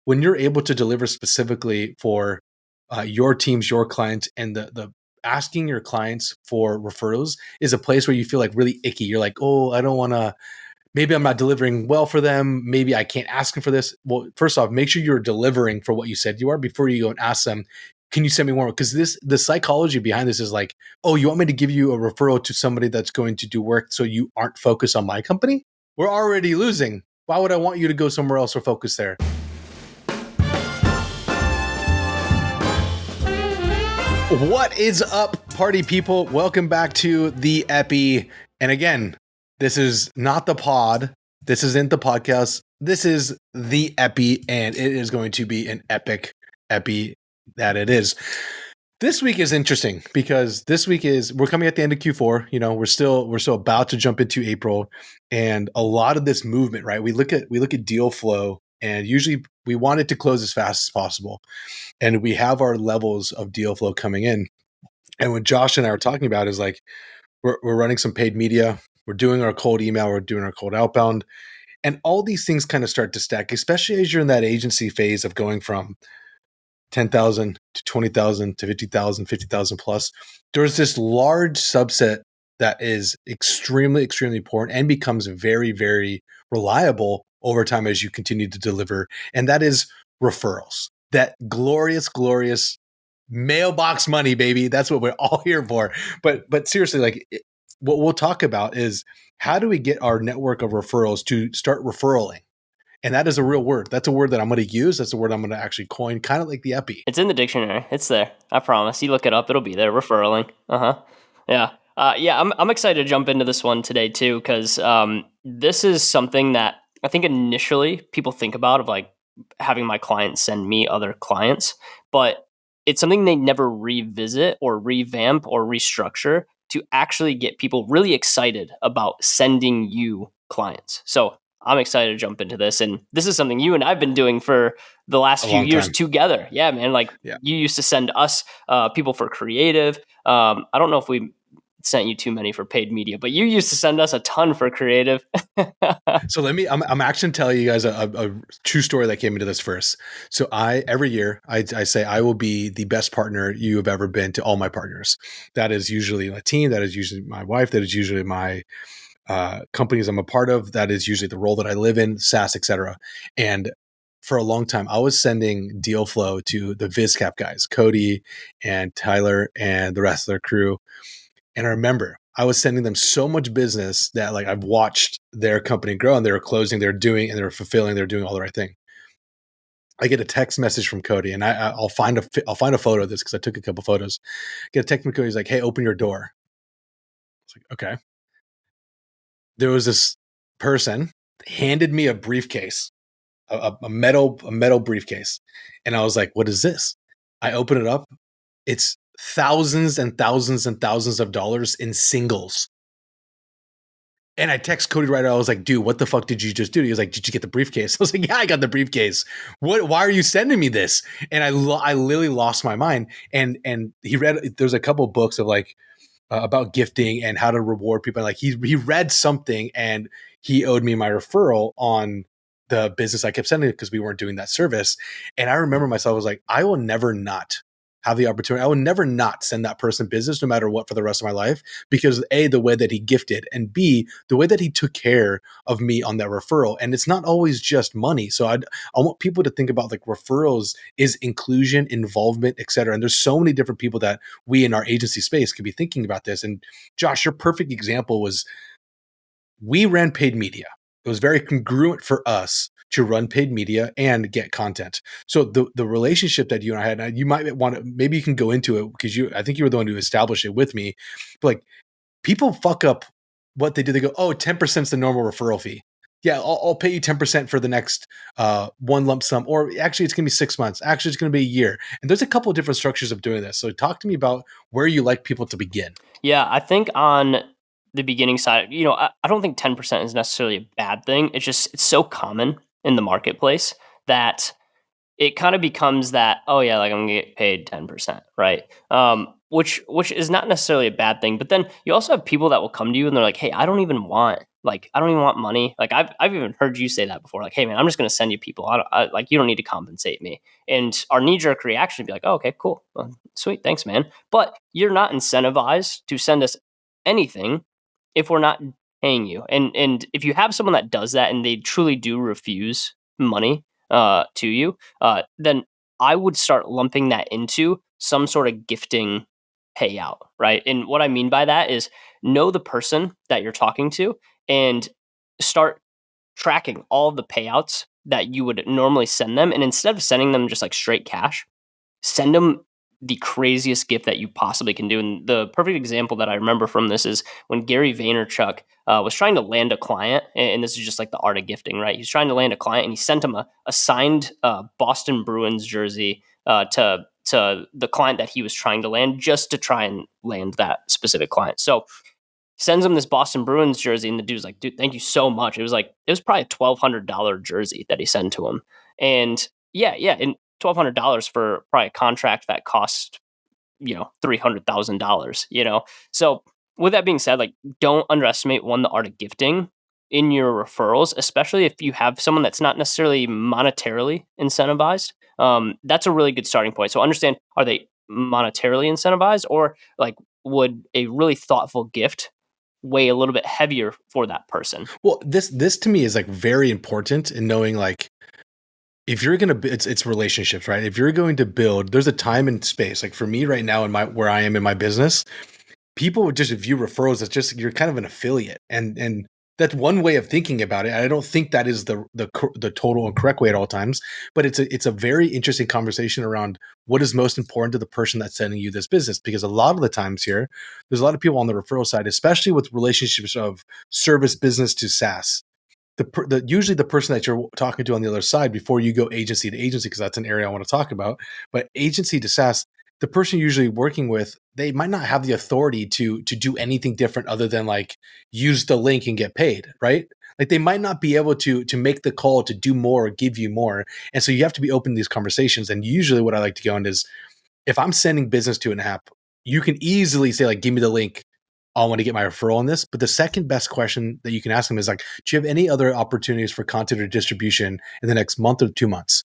when you're able to deliver specifically for your teams, your clients, and the asking your clients for referrals is a place where you feel like really icky. You're like, oh, I don't want to, maybe I'm not delivering well for them. Maybe I can't ask them for this. Well, first off, make sure you're delivering for what you said you are before you go and ask them, can you send me more? Because the psychology behind this is like, oh, you want me to give you a referral to somebody that's going to do work so you aren't focused on my company? We're already losing. Why would I want you to go somewhere else or focus there? What is up, party people? Welcome back to the Epi. And again, this is not the pod. This isn't the podcast. This is the Epi, and it is going to be an epic Epi that it is. This week is interesting because we're coming at the end of Q4. You know, we're still about to jump into April, and a lot of this movement, right? We look at deal flow, and usually we want it to close as fast as possible. And we have our levels of deal flow coming in. And what Josh and I are talking about is like, we're running some paid media. We're doing our cold email. We're doing our cold outbound. And all these things kind of start to stack, especially as you're in that agency phase of going from 10,000 to 20,000 to 50,000, 50,000 plus. There's this large subset that is extremely, extremely important and becomes very, very reliable over time as you continue to deliver. And that is referrals. That glorious, glorious mailbox money, baby. That's what we're all here for. But seriously, like what we'll talk about is how do we get our network of referrals to start referraling? And that is a real word. That's a word that I'm going to use. That's a word I'm going to actually coin, kind of like the Epi. It's in the dictionary. It's there. I promise. You look it up, it'll be there. Referraling. Yeah. I'm excited to jump into this one today too, because this is something that I think initially people think about of like having my clients send me other clients, but it's something they never revisit or revamp or restructure to actually get people really excited about sending you clients. So I'm excited to jump into this. And this is something you and I've been doing for the last few years together. Yeah, man. You used to send us people for creative. I don't know if we sent you too many for paid media, but you used to send us a ton for creative. So I'm actually telling you guys a true story that came into this first. So every year I say I will be the best partner you have ever been to all my partners. That is usually a team. That is usually my wife. That is usually my companies I'm a part of. That is usually the role that I live in, SaaS, etc. And for a long time, I was sending deal flow to the VizCap guys, Cody and Tyler and the rest of their crew. And I remember I was sending them so much business that like I've watched their company grow and they were closing, they're doing, and they're fulfilling, they're doing all the right thing. I get a text message from Cody, and I'll find a photo of this because I took a couple photos. Get a text from Cody. He's like, "Hey, open your door." It's like, okay. There was this person handed me a briefcase, a metal briefcase, and I was like, "What is this?" I open it up. It's thousands and thousands and thousands of dollars in singles. And I text Cody right away. I was like, dude, what the fuck did you just do? He was like, did you get the briefcase? I was like, yeah, I got the briefcase. Why are you sending me this? And I literally lost my mind. And he read, there's a couple of books of like, about gifting and how to reward people. Like he read something and he owed me my referral on the business I kept sending it because we weren't doing that service. And I remember myself, I was like, I will never not have the opportunity. I will never not send that person business no matter what for the rest of my life, because A, the way that he gifted, and B, the way that he took care of me on that referral. And it's not always just money. So I want people to think about like referrals is inclusion, involvement, et cetera. And there's so many different people that we in our agency space could be thinking about this. And Josh, your perfect example was we ran paid media. It was very congruent for us to run paid media and get content. So the relationship that you and I had, and you might want to, maybe you can go into it because I think you were the one who established it with me. But like people fuck up what they do. They go, oh, 10% is the normal referral fee. Yeah, I'll pay you 10% for the next one lump sum, or actually it's going to be 6 months. Actually, it's going to be a year. And there's a couple of different structures of doing this. So talk to me about where you like people to begin. Yeah, I think on the beginning side, I don't think 10% is necessarily a bad thing. It's so common in the marketplace that it kind of becomes that, oh yeah, like I'm gonna get paid 10%, right? which is not necessarily a bad thing. But then you also have people that will come to you and they're like, "Hey, I don't even want money." Like I've even heard you say that before. Like, "Hey, man, I'm just going to send you people. Like you don't need to compensate me." And our knee jerk reaction would be like, "Oh, okay, cool, well, sweet, thanks, man." But you're not incentivized to send us anything if we're not paying you. And if you have someone that does that and they truly do refuse money to you, then I would start lumping that into some sort of gifting payout, right? And what I mean by that is know the person that you're talking to and start tracking all of the payouts that you would normally send them. And instead of sending them just like straight cash, send them the craziest gift that you possibly can do. And the perfect example that I remember from this is when Gary Vaynerchuk was trying to land a client, and this is just like the art of gifting, right? He's trying to land a client, and he sent him a signed Boston Bruins jersey to the client that he was trying to land, just to try and land that specific client. So sends him this Boston Bruins jersey, and the dude's like, "Dude, thank you so much." It was probably a $1,200 jersey that he sent to him, and yeah, and $1,200 for probably a contract that cost $300,000. So with that being said, like don't underestimate the art of gifting in your referrals, especially if you have someone that's not necessarily monetarily incentivized. That's a really good starting point. So understand, are they monetarily incentivized, or like would a really thoughtful gift weigh a little bit heavier for that person? Well, this to me is like very important in knowing like if you're gonna it's relationships, right? If you're going to build, there's a time and space. Like for me right now in my where I am in my business, people would just view referrals as just you're kind of an affiliate, and that's one way of thinking about it. I don't think that is the total and correct way at all times, but it's a very interesting conversation around what is most important to the person that's sending you this business. Because a lot of the times here, there's a lot of people on the referral side, especially with relationships of service business to SaaS. Usually the person that you're talking to on the other side before you go agency to agency, because that's an area I want to talk about, but agency to SaaS, the person you're usually working with, they might not have the authority to do anything different other than like use the link and get paid, right? Like they might not be able to make the call to do more or give you more. And so you have to be open to these conversations. And usually what I like to go on is if I'm sending business to an app, you can easily say like, give me the link. I want to get my referral on this. But the second best question that you can ask them is like, do you have any other opportunities for content or distribution in the next month or 2 months?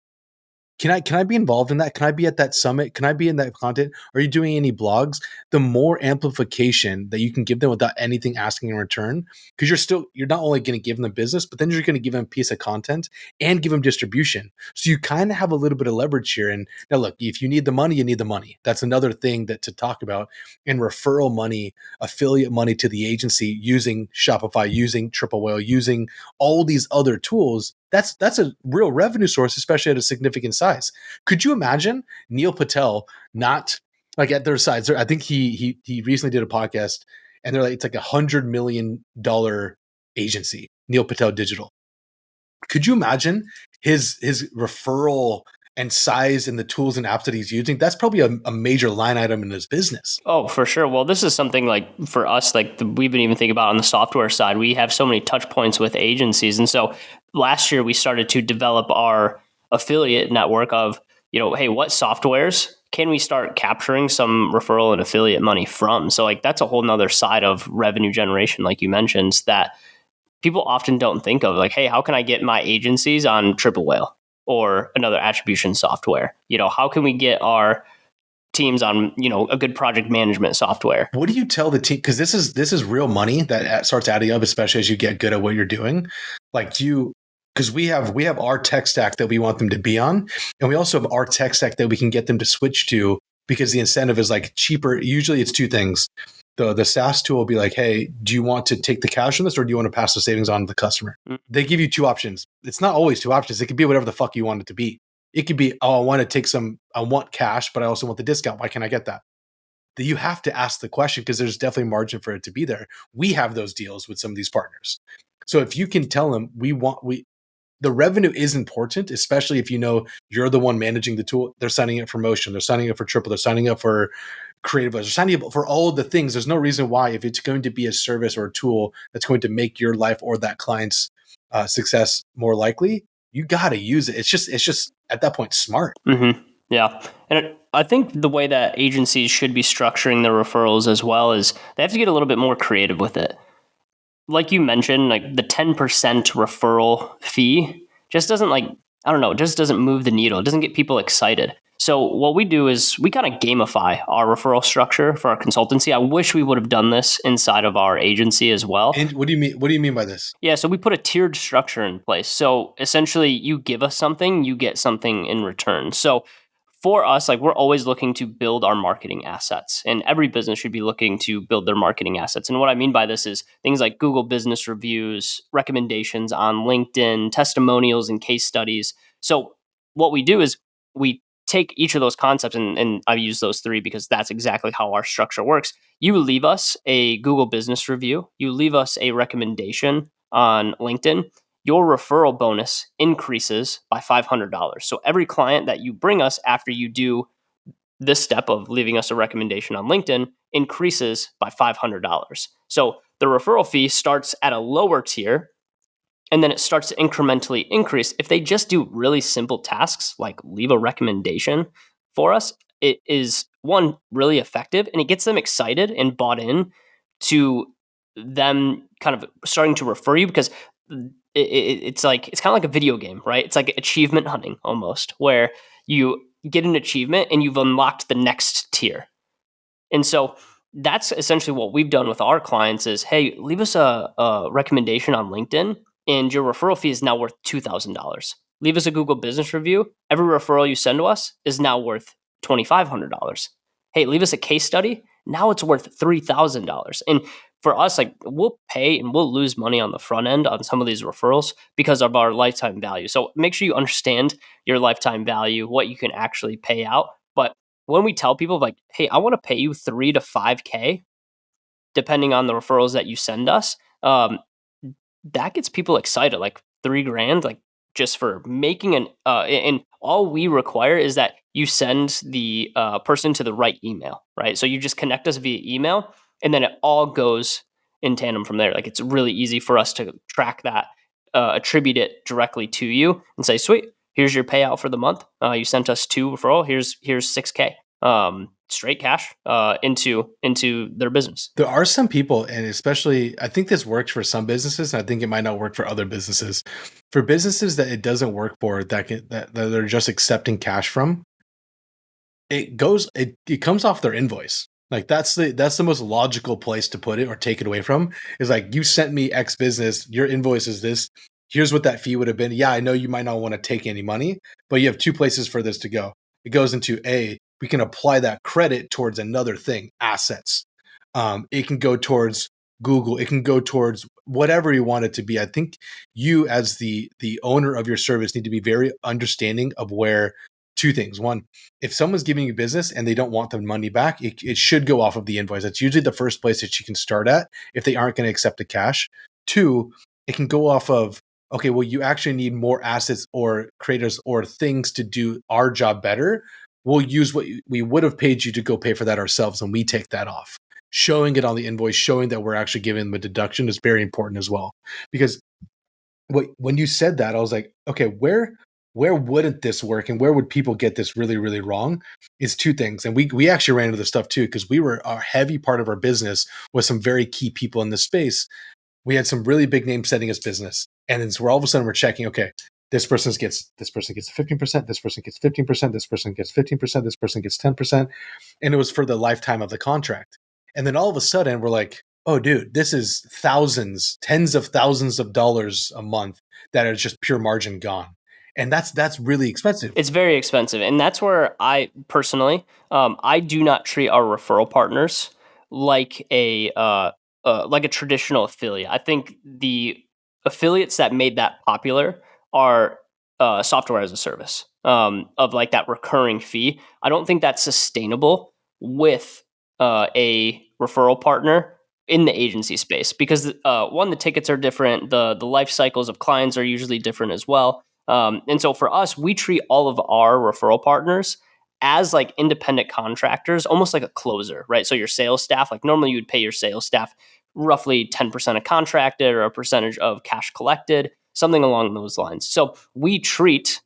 Can I be involved in that? Can I be at that summit? Can I be in that content? Are you doing any blogs? The more amplification that you can give them without anything asking in return, because you're not only going to give them the business, but then you're going to give them a piece of content and give them distribution. So you kind of have a little bit of leverage here. And now look, if you need the money, you need the money. That's another thing that to talk about. And referral money, affiliate money to the agency using Shopify, using Triple Whale, using all these other tools, that's a real revenue source, especially at a significant size. Could you imagine Neil Patel not like at their sides? I think he recently did a podcast, and they're like it's like $100 million agency, Neil Patel Digital. Could you imagine his referral and size and the tools and apps that he's using? That's probably a major line item in his business. Oh, for sure. Well, this is something like for us, like we've been even thinking about on the software side. We have so many touch points with agencies. And so last year we started to develop our affiliate network of, hey, what softwares can we start capturing some referral and affiliate money from? So like that's a whole nother side of revenue generation, like you mentioned, that people often don't think of. Like, hey, how can I get my agencies on Triple Whale or another attribution software? How can we get our teams on a good project management software? What do you tell the team? Because this is real money that starts adding up, especially as you get good at what you're doing. Like because we have our tech stack that we want them to be on, and we also have our tech stack that we can get them to switch to because the incentive is like cheaper. Usually, it's two things. The SaaS tool will be like, hey, do you want to take the cash on this, or do you want to pass the savings on to the customer? They give you two options. It's not always two options. It could be whatever the fuck you want it to be. It could be, oh, I want cash, but I also want the discount. Why can't I get that? That you have to ask the question because there's definitely margin for it to be there. We have those deals with some of these partners. So if you can tell them the revenue is important, especially if you know you're the one managing the tool. They're signing up for Motion, they're signing up for Triple, they're signing up for Creative, they're signing up for all of the things. There's no reason why, if it's going to be a service or a tool that's going to make your life or that client's success more likely, you got to use it. It's just at that point smart. Mm-hmm. Yeah. And I think the way that agencies should be structuring their referrals as well is they have to get a little bit more creative with it. Like you mentioned, like the 10% referral fee just doesn't like, I don't know, it just doesn't move the needle. It doesn't get people excited. So what we do is we kind of gamify our referral structure for our consultancy. I wish we would have done this inside of our agency as well. And what do you mean? What do you mean by this? Yeah, so we put a tiered structure in place. So essentially, you give us something, you get something in return. So for us, like we're always looking to build our marketing assets, and every business should be looking to build their marketing assets. And what I mean by this is things like Google business reviews, recommendations on LinkedIn, testimonials, and case studies. So what we do is we take each of those concepts, and I use those three because that's exactly how our structure works. You leave us a Google business review, you leave us a recommendation on LinkedIn, your referral bonus increases by $500. So every client that you bring us after you do this step of leaving us a recommendation on LinkedIn increases by $500. So the referral fee starts at a lower tier and then it starts to incrementally increase. If they just do really simple tasks like leave a recommendation for us, it is one really effective and it gets them excited and bought in to them kind of starting to refer you because it's like it's kind of like a video game, right? It's like achievement hunting almost, where you get an achievement and you've unlocked the next tier. And so that's essentially what we've done with our clients is, hey, leave us a recommendation on LinkedIn and your referral fee is now worth $2,000. Leave us a Google business review. Every referral you send to us is now worth $2,500. Hey, leave us a case study. Now it's worth $3,000. And for us, like we'll pay and we'll lose money on the front end on some of these referrals because of our lifetime value. So make sure you understand your lifetime value, what you can actually pay out. But when we tell people like, hey, I want to pay you 3 to 5K, depending on the referrals that you send us, that gets people excited. Like 3 grand, like just for making and all we require is that you send the person to the right email, right? So you just connect us via email, and then it all goes in tandem from there. Like it's really easy for us to track that, attribute it directly to you, and say, sweet, here's your payout for the month. You sent us 2 referral. Here's 6K. Straight cash into their business. There are some people, and especially I think this works for some businesses, and I think it might not work for other businesses. For businesses that it doesn't work for, that they're just accepting cash from, it comes off their invoice. Like that's the most logical place to put it or take it away from, is like, you sent me X business, your invoice is this, here's what that fee would have been. Yeah, I know you might not want to take any money, but you have two places for this to go. It goes into we can apply that credit towards another thing, assets. It can go towards Google. It can go towards whatever you want it to be. I think you, as the owner of your service, need to be very understanding of where two things. One, if someone's giving you business and they don't want the money back, it should go off of the invoice. That's usually the first place that you can start at if they aren't going to accept the cash. Two, it can go off of, okay, well, you actually need more assets or creators or things to do our job better. We'll use what we would have paid you to go pay for that ourselves, and we take that off. Showing it on the invoice, showing that we're actually giving them a deduction is very important as well. Because when you said that, I was like, okay, where wouldn't this work, and where would people get this really, really wrong? Is two things. And we actually ran into this stuff too, because we were a heavy part of our business with some very key people in this space. We had some really big names sending us business. And then so all of a sudden we're checking, okay, this person gets 15%, this person gets 15%, this person gets 15%, this person gets 10%. And it was for the lifetime of the contract. And then all of a sudden we're like, oh, dude, this is thousands, tens of thousands of dollars a month that are just pure margin gone. And that's really expensive. It's very expensive. And that's where I personally, I do not treat our referral partners like like a traditional affiliate. I think the affiliates that made that popular are software as a service, of like that recurring fee. I don't think that's sustainable with a referral partner in the agency space because one, the tickets are different, the life cycles of clients are usually different as well. And so for us, we treat all of our referral partners as like independent contractors, almost like a closer, right? So your sales staff, like normally you would pay your sales staff roughly 10% of contracted or a percentage of cash collected, something along those lines. So we treat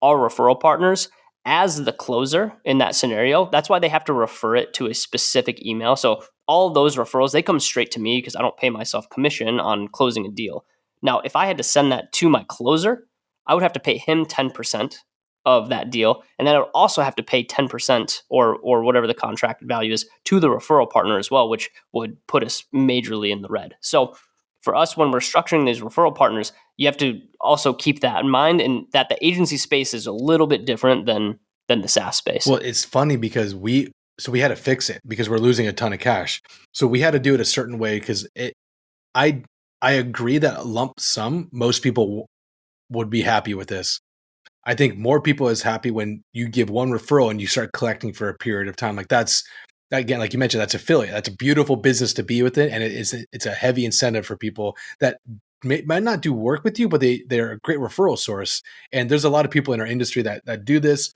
our referral partners as the closer in that scenario, that's why they have to refer it to a specific email. So all those referrals, they come straight to me because I don't pay myself commission on closing a deal. Now, if I had to send that to my closer, I would have to pay him 10% of that deal. And then I would also have to pay 10% or whatever the contract value is to the referral partner as well, which would put us majorly in the red. So for us, when we're structuring these referral partners, you have to also keep that in mind, and that the agency space is a little bit different than the SaaS space. Well, it's funny because we had to fix it because we're losing a ton of cash. So we had to do it a certain way because I agree that a lump sum, most people would be happy with this. I think more people is happy when you give one referral and you start collecting for a period of time. Like that's, again, like you mentioned, that's affiliate. That's a beautiful business to be with it, and it's a heavy incentive for people that might not do work with you, but they're a great referral source. And there's a lot of people in our industry that do this.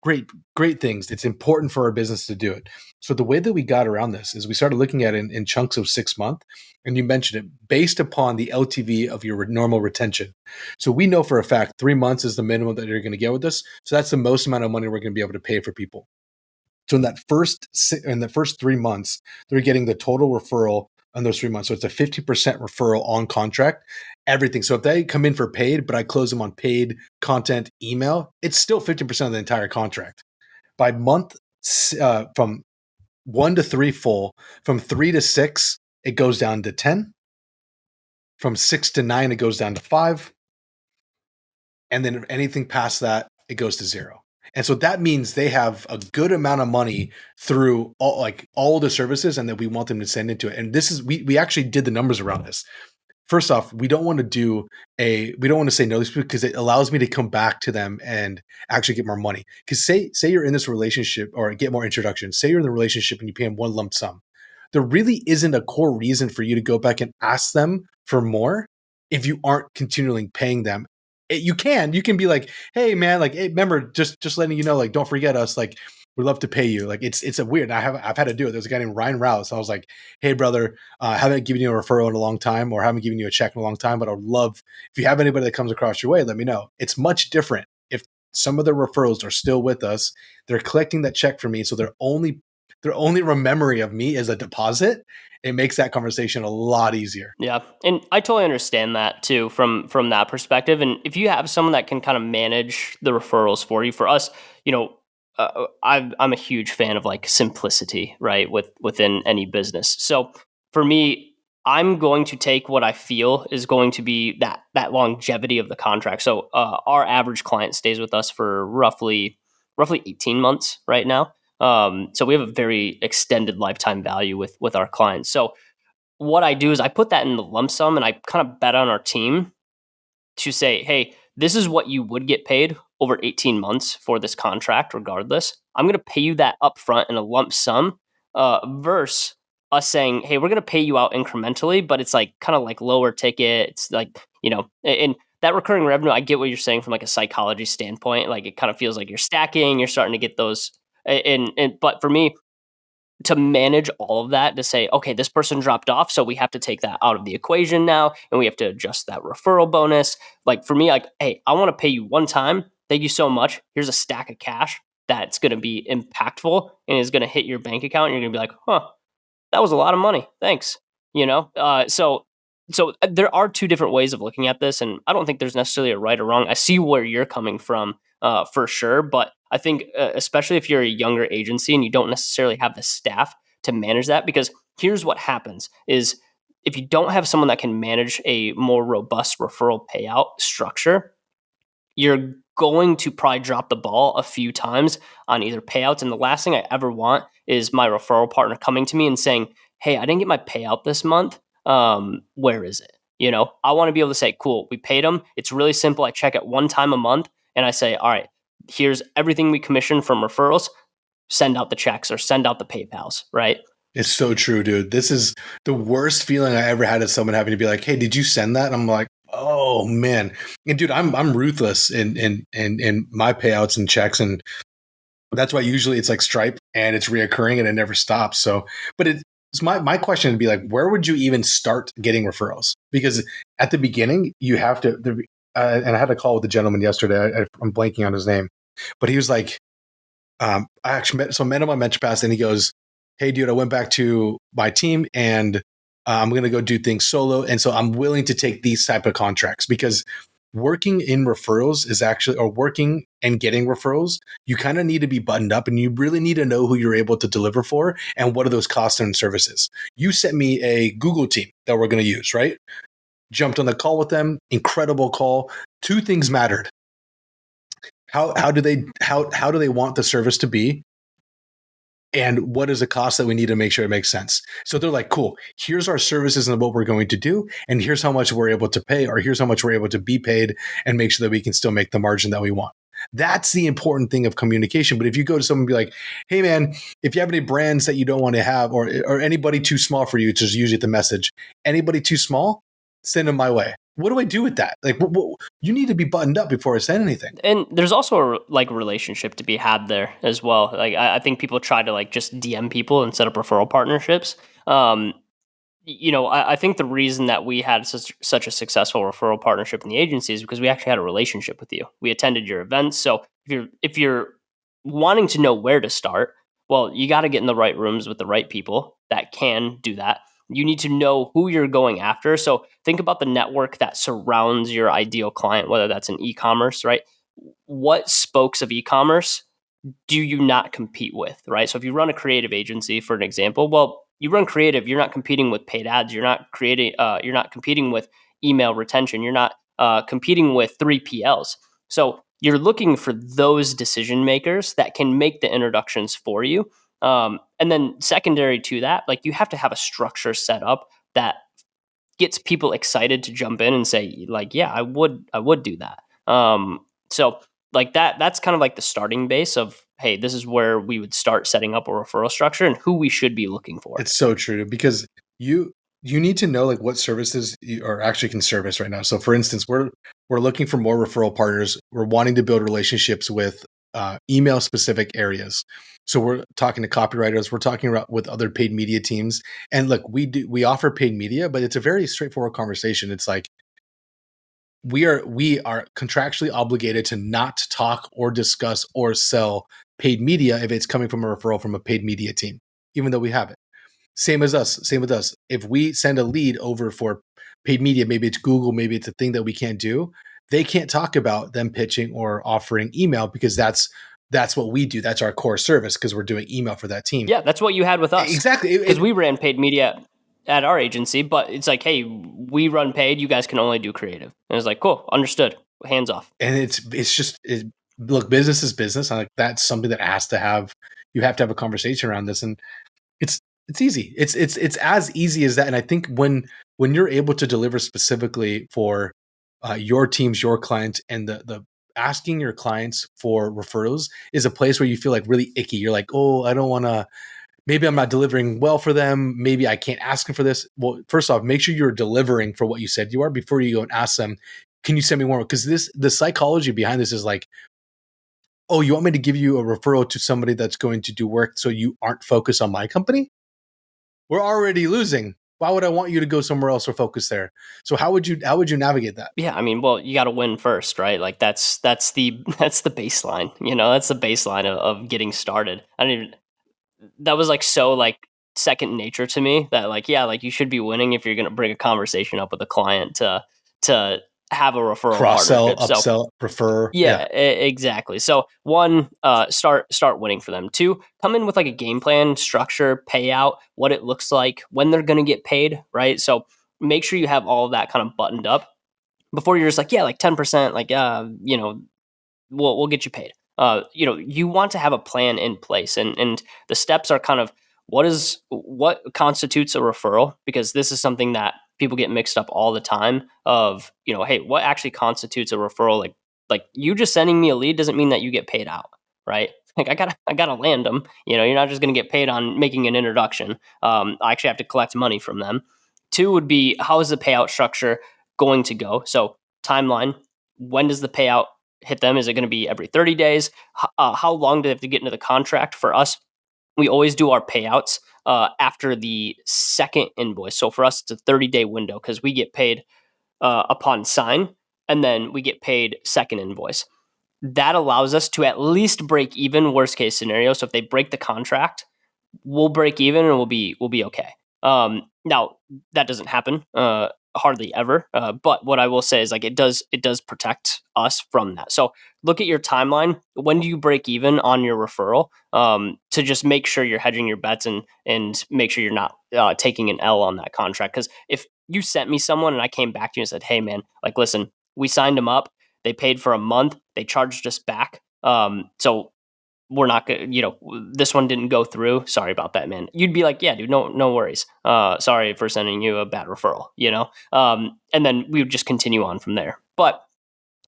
Great things. It's important for our business to do it. So the way that we got around this is we started looking at it in chunks of 6 months, and you mentioned it, based upon the LTV of your normal retention. So we know for a fact 3 months is the minimum that you're going to get with us. So that's the most amount of money we're going to be able to pay for people. So in the first 3 months, they're getting the total referral on those 3 months. So it's a 50% referral on contract, everything. So if they come in for paid, but I close them on paid content email, it's still 50% of the entire contract. By month, from 1 to 3 full, from 3 to 6, it goes down to 10. From 6 to 9, it goes down to 5. And then anything past that, it goes to 0. And so that means they have a good amount of money through all the services, and that we want them to send into it. And this is, we actually did the numbers around this. First off, we don't want to say no to this because it allows me to come back to them and actually get more money. Because say you're in this relationship or get more introductions. Say you're in the relationship and you pay them one lump sum. There really isn't a core reason for you to go back and ask them for more if you aren't continually paying them. You can be like, hey man, like, hey, remember, just letting you know, like, don't forget us, like, we'd love to pay you. Like, it's a weird. I've had to do it. There's a guy named Ryan Rouse. I was like, hey brother, I haven't given you a referral in a long time, or haven't given you a check in a long time, but I'd love, if you have anybody that comes across your way, let me know. It's much different if some of the referrals are still with us. They're collecting that check for me, so their only memory of me is a deposit. It makes that conversation a lot easier. Yeah, and I totally understand that too from that perspective. And if you have someone that can kind of manage the referrals for you, for us, I'm a huge fan of like simplicity, right? Within any business. So for me, I'm going to take what I feel is going to be that longevity of the contract. So our average client stays with us for roughly 18 months right now. So we have a very extended lifetime value with our clients. So what I do is I put that in the lump sum, and I kind of bet on our team to say, hey, this is what you would get paid over 18 months for this contract, regardless. I'm going to pay you that upfront in a lump sum, versus us saying, hey, we're going to pay you out incrementally, but it's like kind of like lower ticket. It's like, and that recurring revenue, I get what you're saying from like a psychology standpoint. Like it kind of feels like you're stacking, you're starting to get those. But for me, to manage all of that, to say, okay, this person dropped off, so we have to take that out of the equation now, and we have to adjust that referral bonus. Like for me, like, hey, I want to pay you one time. Thank you so much. Here's a stack of cash that's going to be impactful and is going to hit your bank account. And you're going to be like, huh, that was a lot of money. Thanks. So there are two different ways of looking at this, and I don't think there's necessarily a right or wrong. I see where you're coming from, for sure, but I think especially if you're a younger agency and you don't necessarily have the staff to manage that, because here's what happens is if you don't have someone that can manage a more robust referral payout structure, you're going to probably drop the ball a few times on either payouts. And the last thing I ever want is my referral partner coming to me and saying, hey, I didn't get my payout this month. Where is it? I want to be able to say, cool, we paid them. It's really simple. I check it one time a month and I say, all right, here's everything we commission from referrals. Send out the checks or send out the PayPals, right? It's so true, dude. This is the worst feeling I ever had, as someone having to be like, hey, did you send that? And I'm like, oh man. And dude, I'm ruthless in my payouts and checks. And that's why usually it's like Stripe and it's reoccurring and it never stops. So, but it's my question would be like, where would you even start getting referrals? Because at the beginning you have to, and I had a call with a gentleman yesterday. I'm blanking on his name, but he was like, I actually met him on Mentor Pass, and he goes, "Hey, dude, I went back to my team, and I'm going to go do things solo, and so I'm willing to take these type of contracts because working in referrals is actually, or working and getting referrals, you kind of need to be buttoned up, and you really need to know who you're able to deliver for, and what are those costs and services. You sent me a Google team that we're going to use, right? Jumped on the call with them, incredible call. Two things mattered: how do they want the service to be, and what is the cost that we need to make sure it makes sense. So they're like, cool, here's our services and what we're going to do, and here's how much we're able to pay, or here's how much we're able to be paid, and make sure that we can still make the margin that we want. That's the important thing of communication. But if you go to someone and be like, hey man, if you have any brands that you don't want to have, or anybody too small for you, which is usually the message, anybody too small, send them my way. What do I do with that? Like, you need to be buttoned up before I send anything. And there's also a relationship to be had there as well. Like I think people try to like just DM people and set up referral partnerships. Um, I think the reason that we had such a successful referral partnership in the agency is because we actually had a relationship with you. We attended your events. So if you're wanting to know where to start, well, you got to get in the right rooms with the right people that can do that. You need to know who you're going after. So think about the network that surrounds your ideal client, whether that's in e-commerce, right? What spokes of e-commerce do you not compete with, right? So if you run a creative agency, for an example, well, you run creative, you're not competing with paid ads, you're not competing with email retention, you're not competing with 3PLs. So you're looking for those decision makers that can make the introductions for you. And then secondary to that, like you have to have a structure set up that gets people excited to jump in and say, like, yeah, I would do that. So like that's kind of like the starting base of, hey, this is where we would start setting up a referral structure and who we should be looking for. It's so true, because you need to know like what services you are actually can service right now. So for instance, we're looking for more referral partners. We're wanting to build relationships with email specific areas. So we're talking to copywriters, we're talking about with other paid media teams. And look, we offer paid media, but it's a very straightforward conversation. It's like we are contractually obligated to not talk or discuss or sell paid media if it's coming from a referral from a paid media team, even though we have it. Same with us. If we send a lead over for paid media, maybe it's Google, maybe it's a thing that we can't do, they can't talk about them pitching or offering email, because that's what we do. That's our core service, because we're doing email for that team. Yeah, that's what you had with us Exactly. because we ran paid media at our agency, but it's like, hey, we run paid. You guys can only do creative. And it's like, cool, understood. Hands off. And it's just look, business is business. And like that's something that has to have, you have to have a conversation around this. And it's easy. It's as easy as that. And I think when you're able to deliver specifically for your teams, your clients, and the asking your clients for referrals is a place where you feel like really icky. You're like, oh, I don't want to. Maybe I'm not delivering well for them. Maybe I can't ask them for this. Well, first off, make sure you're delivering for what you said you are before you go and ask them, can you send me more? Because the psychology behind this is like, oh, you want me to give you a referral to somebody that's going to do work so you aren't focused on my company? We're already losing. Why would I want you to go somewhere else or focus there? So how would you navigate that? Yeah, I mean, well, you got to win first, right? Like that's the that's the baseline. That's the baseline of getting started. I don't even that was like so like second nature to me that like yeah, like you should be winning if you're going to bring a conversation up with a client to have a referral Cross sell, partnership. So upsell, prefer. Yeah. yeah, exactly. So one, start winning for them. Two, come in with like a game plan, structure, payout, what it looks like, when they're going to get paid, right? So make sure you have all of that kind of buttoned up before you're just like, yeah, like 10%, like we'll get you paid. You want to have a plan in place, and the steps are kind of what constitutes a referral, because this is something that people get mixed up all the time. Of hey, what actually constitutes a referral? Like you just sending me a lead doesn't mean that you get paid out, right? Like I gotta land them. You're not just gonna get paid on making an introduction. I actually have to collect money from them. Two would be, how is the payout structure going to go? So timeline. When does the payout hit them? Is it going to be every 30 days? How long do they have to get into the contract? For us, we always do our payouts after the second invoice. So for us, it's a 30-day window because we get paid upon sign, and then we get paid second invoice. that allows us to at least break even, worst case scenario. So if they break the contract, we'll break even and we'll be okay. Now that doesn't happen hardly ever, but what I will say is like it does protect us from that. So look at your timeline. When do you break even on your referral? To just make sure you're hedging your bets and make sure you're not taking an L on that contract. Because if you sent me someone and I came back to you and said, "Hey man, like listen, we signed them up. They paid for a month. They charged us back. So we're not gonna, this one didn't go through. Sorry about that, man." You'd be like, "Yeah, dude, no worries. Sorry for sending you a bad referral, and then we would just continue on from there. But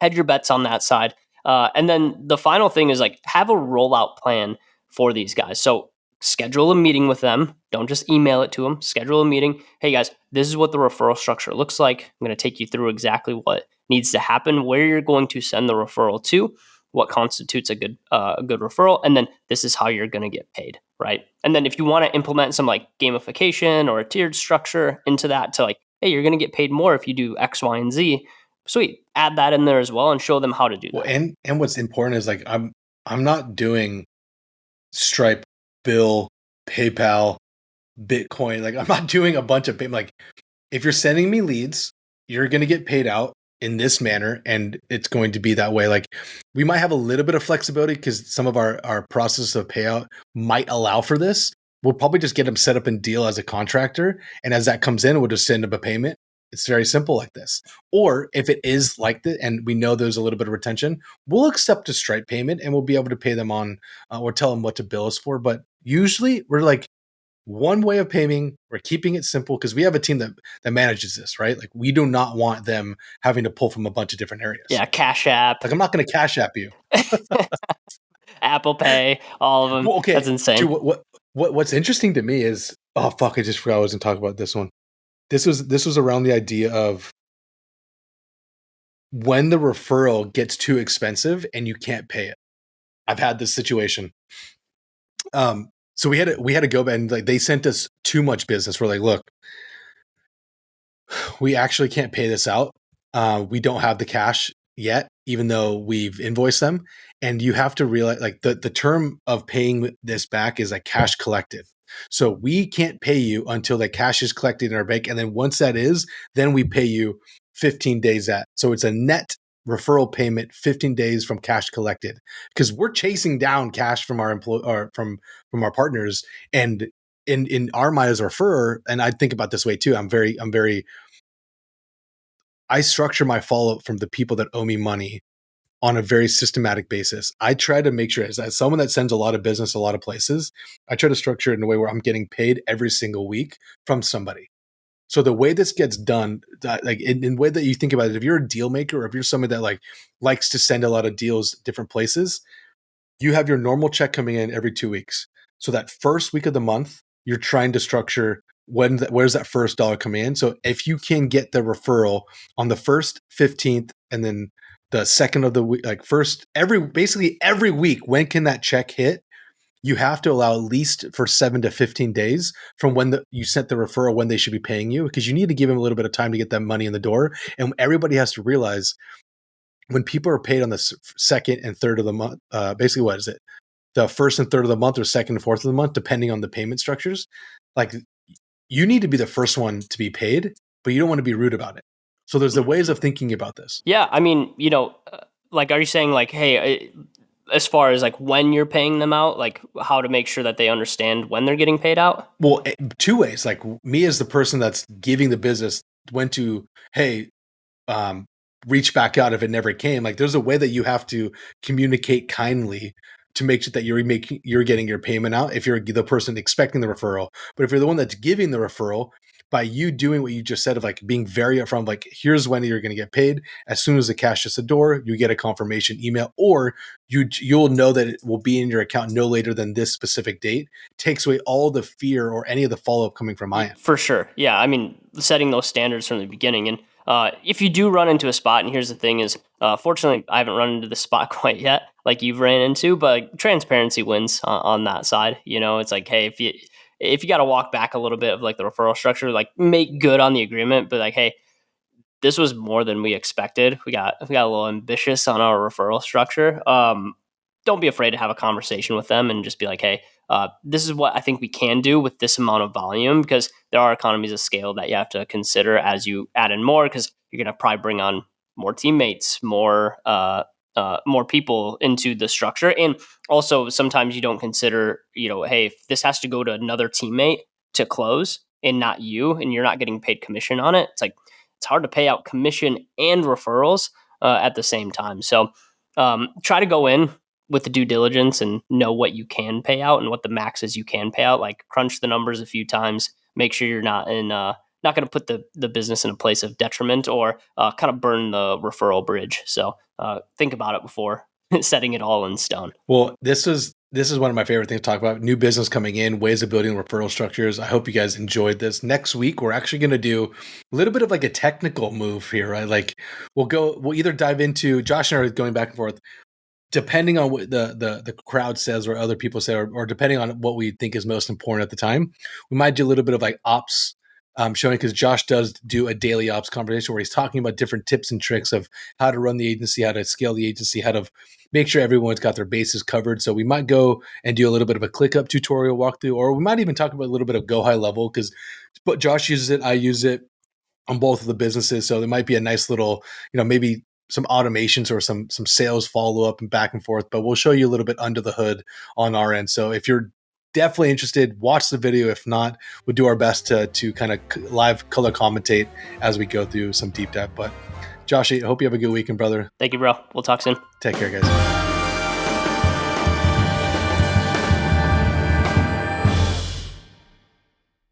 hedge your bets on that side. And then the final thing is like have a rollout plan for these guys. So schedule a meeting with them. Don't just email it to them. Schedule a meeting. Hey guys, this is what the referral structure looks like. I'm going to take you through exactly what needs to happen, where you're going to send the referral to, what constitutes a good referral, and then this is how you're going to get paid, right? And then if you want to implement some like gamification or a tiered structure into that to like, hey, you're going to get paid more if you do X, Y, and Z. Sweet. Add that in there as well and show them how to do Well, that. and what's important is like I'm not doing Stripe, Bill, PayPal, Bitcoin. Like I'm not doing a bunch of like if you're sending me leads, you're going to get paid out in this manner and it's going to be that way. Like we might have a little bit of flexibility because some of our process of payout might allow for this. We'll probably just get them set up and deal as a contractor. And as that comes in, we'll just send them a payment. It's very simple like this. Or if it is like that and we know there's a little bit of retention, we'll accept a Stripe payment and we'll be able to pay them on or tell them what to bill us for. But usually we're like, one way of paying, we're keeping it simple because we have a team that manages this, right? Like we do not want them having to pull from a bunch of different areas. Yeah, Cash App, Like I'm not going to cash app you. Apple Pay, all of them. Well, That's okay. insane. What's interesting to me is oh fuck, I just forgot I wasn't talking about this one. This was around the idea of when the referral gets too expensive and you can't pay it. I've had this situation. So we had to go back and like they sent us too much business. We're like, look, we actually can't pay this out. We don't have the cash yet, even though we've invoiced them. And you have to realize like the term of paying this back is like cash collected. So we can't pay you until the cash is collected in our bank. And then once that is, then we pay you 15 days at. So it's a net referral payment 15 days from cash collected because we're chasing down cash from our or from our partners. And in our mind as a referrer, and I think about this way too. I structure my follow up from the people that owe me money on a very systematic basis. I try to make sure, as someone that sends a lot of business a lot of places, I try to structure it in a way where I'm getting paid every single week from somebody. So the way this gets done, like in the way that you think about it, if you're a deal maker or if you're somebody that like likes to send a lot of deals different places, you have your normal check coming in every 2 weeks. So that first week of the month, you're trying to structure where's that first dollar coming in. So if you can get the referral on the first 15th and then the second of the week, like basically every week, when can that check hit? You have to allow at least for 7 to 15 days from when you sent the referral when they should be paying you because you need to give them a little bit of time to get that money in the door. And everybody has to realize when people are paid on the second and third of the month, basically what is it? The first and third of the month or second and fourth of the month, depending on the payment structures. Like you need to be the first one to be paid, but you don't want to be rude about it. So there's the ways of thinking about this. Yeah, I mean, like, are you saying like, hey, as far as like when you're paying them out, like how to make sure that they understand when they're getting paid out? Well, two ways. Like me as the person that's giving the business went to, hey, reach back out if it never came. Like there's a way that you have to communicate kindly to make sure that you're getting your payment out if you're the person expecting the referral. But if you're the one that's giving the referral, by you doing what you just said of like being very upfront, like here's when you're going to get paid. As soon as the cash hits the door, you get a confirmation email, or you'll know that it will be in your account no later than this specific date. Takes away all the fear or any of the follow up coming from my end. For sure. Yeah, I mean, setting those standards from the beginning. And if you do run into a spot, and here's the thing is, fortunately, I haven't run into the spot quite yet, like you've ran into, but transparency wins on that side. It's like, hey, if you got to walk back a little bit of like the referral structure, like make good on the agreement, but like, hey, this was more than we expected. We got a little ambitious on our referral structure. Don't be afraid to have a conversation with them and just be like, hey, this is what I think we can do with this amount of volume, because there are economies of scale that you have to consider as you add in more, because you're going to probably bring on more teammates, more people into the structure. And also sometimes you don't consider, hey, if this has to go to another teammate to close and not you, and you're not getting paid commission on it, it's hard to pay out commission and referrals at the same time. So try to go in with the due diligence and know what you can pay out and what the maxes you can pay out. Like, crunch the numbers a few times. Make sure you're not going to put the business in a place of detriment, or kind of burn the referral bridge. So think about it before setting it all in stone. Well, this is one of my favorite things to talk about: new business coming in, ways of building referral structures. I hope you guys enjoyed this. Next week, we're actually going to do a little bit of like a technical move here, right? Like, we'll either dive into, Josh and I are going back and forth, depending on what the crowd says or other people say, or depending on what we think is most important at the time. We might do a little bit of like ops showing, because Josh does do a daily ops conversation where he's talking about different tips and tricks of how to run the agency, how to scale the agency, how to make sure everyone's got their bases covered. So we might go and do a little bit of a ClickUp tutorial walkthrough, or we might even talk about a little bit of Go High Level, because Josh uses it, I use it on both of the businesses. So there might be a nice little, maybe some automations or some sales follow up and back and forth, but we'll show you a little bit under the hood on our end. So if you're definitely interested, watch the video. If not, we'll do our best to kind of live color commentate as we go through some deep dive. But Josh, I hope you have a good weekend, brother. Thank you, bro. We'll talk soon. Take care, guys.